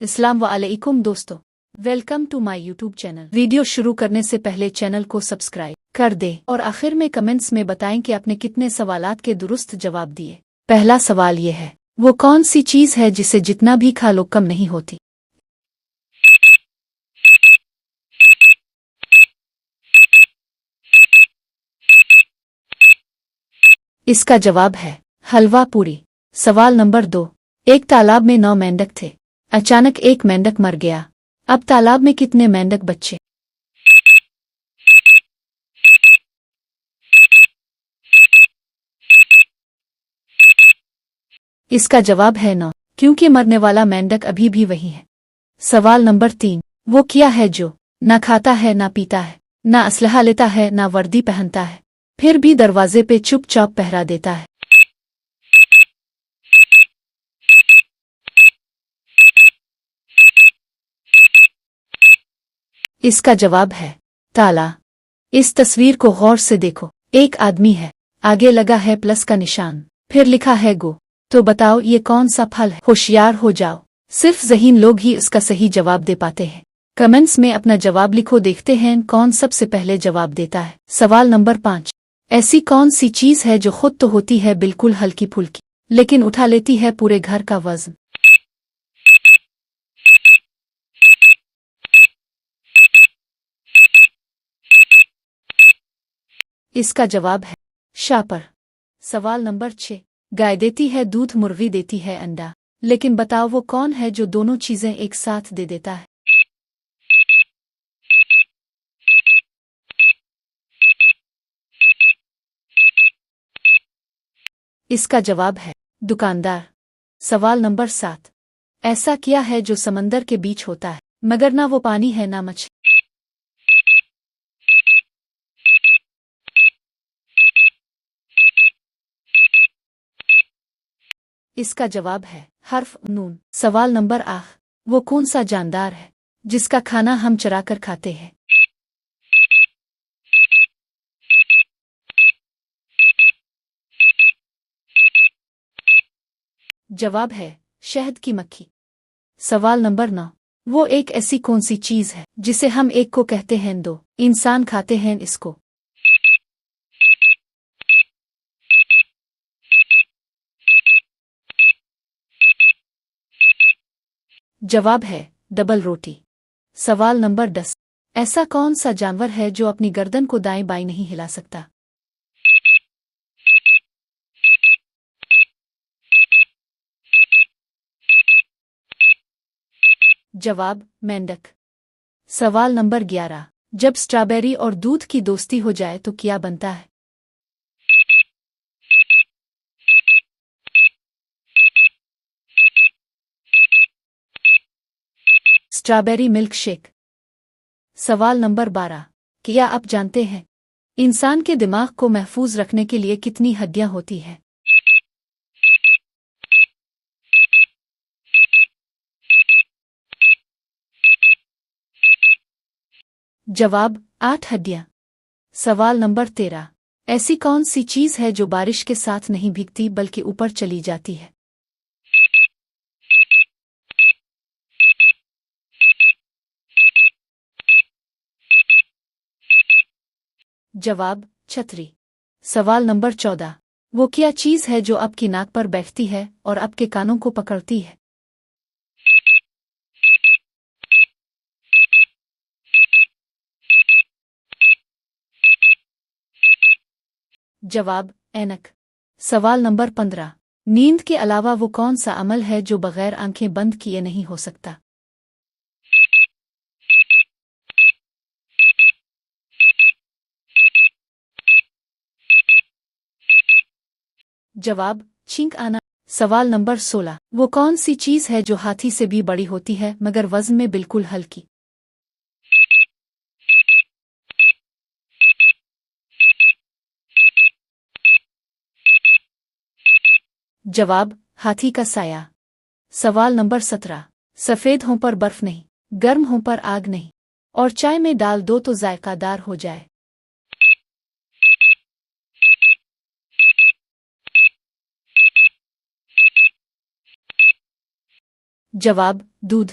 अस्सलाम वालेकुम दोस्तों, welcome to my YouTube channel. Video शुरू करने से पहले चैनल को सब्सक्राइब कर दे और आखिर में कमेंट्स में बताएं कि आपने कितने सवालात के दुरुस्त जवाब दिए। पहला सवाल ये है, वो कौन सी चीज़ है जिसे जितना भी खा लो कम नहीं होती? इसका जवाब है हलवा पूरी। सवाल नंबर 2, एक तालाब में 9 मेंढक थे। अचानक एक मेंढक मर गया। अब तालाब में कितने मेंढक बचे? इसका जवाब है 9, क्योंकि मरने वाला मेंढक अभी भी वही है। सवाल नंबर 3, वो क्या है जो ना खाता है ना पीता है, ना असलहा लेता है ना वर्दी पहनता है, फिर भी दरवाजे पे चुपचाप पहरा देता है? इसका जवाब है ताला। इस तस्वीर को गौर से देखो। एक आदमी है, आगे लगा है प्लस का निशान, फिर लिखा है गो। तो बताओ ये कौन सा फल है? होशियार हो जाओ, सिर्फ ज़हीन लोग ही इसका सही जवाब दे पाते हैं। कमेंट्स में अपना जवाब लिखो, देखते हैं कौन सबसे पहले जवाब देता है। सवाल नंबर 5, ऐसी कौन सी चीज़ है जो खुद तो होती है बिल्कुल हल्की फुल्की, लेकिन उठा लेती है पूरे घर का वजन? इसका जवाब है शापर। सवाल नंबर 6, गाय देती है दूध, मुर्गी देती है अंडा, लेकिन बताओ वो कौन है जो दोनों चीजें एक साथ दे देता है? इसका जवाब है दुकानदार। सवाल नंबर 7, ऐसा क्या है जो समंदर के बीच होता है मगर ना वो पानी है ना मछली? इसका जवाब है हर्फ नून। सवाल नंबर 8, वो कौन सा जानदार है जिसका खाना हम चरा कर खाते हैं? जवाब है शहद की मक्खी। सवाल नंबर 9, वो एक ऐसी कौन सी चीज है जिसे हम एक को कहते हैं दो इंसान खाते हैं इसको? जवाब है डबल रोटी। सवाल नंबर 10, ऐसा कौन सा जानवर है जो अपनी गर्दन को दाएं बाएं नहीं हिला सकता? जवाब मेंढक। सवाल नंबर 11, जब स्ट्रॉबेरी और दूध की दोस्ती हो जाए तो क्या बनता है? Strawberry milk shake. सवाल नंबर 12, क्या आप जानते हैं इंसान के दिमाग को महफूज रखने के लिए कितनी हड्डियां होती हैं? जवाब 8 हड्डियां। सवाल नंबर 13, ऐसी कौन सी चीज है जो बारिश के साथ नहीं भीगती बल्कि ऊपर चली जाती है? जवाब छतरी। सवाल नंबर 14, वो क्या चीज है जो आपकी नाक पर बैठती है और आपके कानों को पकड़ती है? जवाब ऐनक। सवाल नंबर 15, नींद के अलावा वो कौन सा अमल है जो बगैर आंखें बंद किए नहीं हो सकता? जवाब छींक आना। सवाल नंबर 16, वो कौन सी चीज है जो हाथी से भी बड़ी होती है मगर वजन में बिल्कुल हल्की? जवाब हाथी का साया। सवाल नंबर 17, सफेद हों पर बर्फ नहीं, गर्म हों पर आग नहीं, और चाय में डाल दो तो जायकादार हो जाए? जवाब दूध।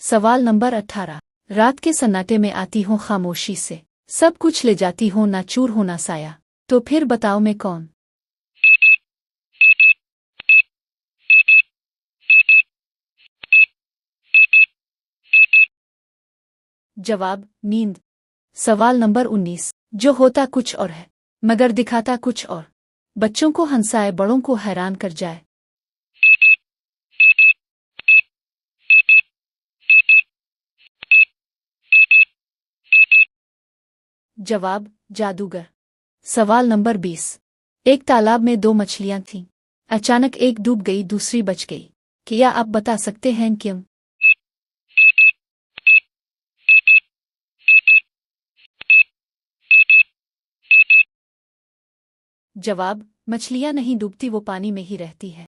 सवाल नंबर 18। रात के सन्नाटे में आती हूँ खामोशी से, सब कुछ ले जाती हूँ, ना चूर हो ना साया, तो फिर बताओ मैं कौन? जवाब नींद। सवाल नंबर 19। जो होता कुछ और है मगर दिखाता कुछ और, बच्चों को हंसाए बड़ों को हैरान कर जाए। जवाब जादूगर। सवाल नंबर 20। एक तालाब में दो मछलियां थीं। अचानक एक डूब गई, दूसरी बच गई। क्या आप बता सकते हैं क्यों? जवाब मछलियां नहीं डूबती, वो पानी में ही रहती है।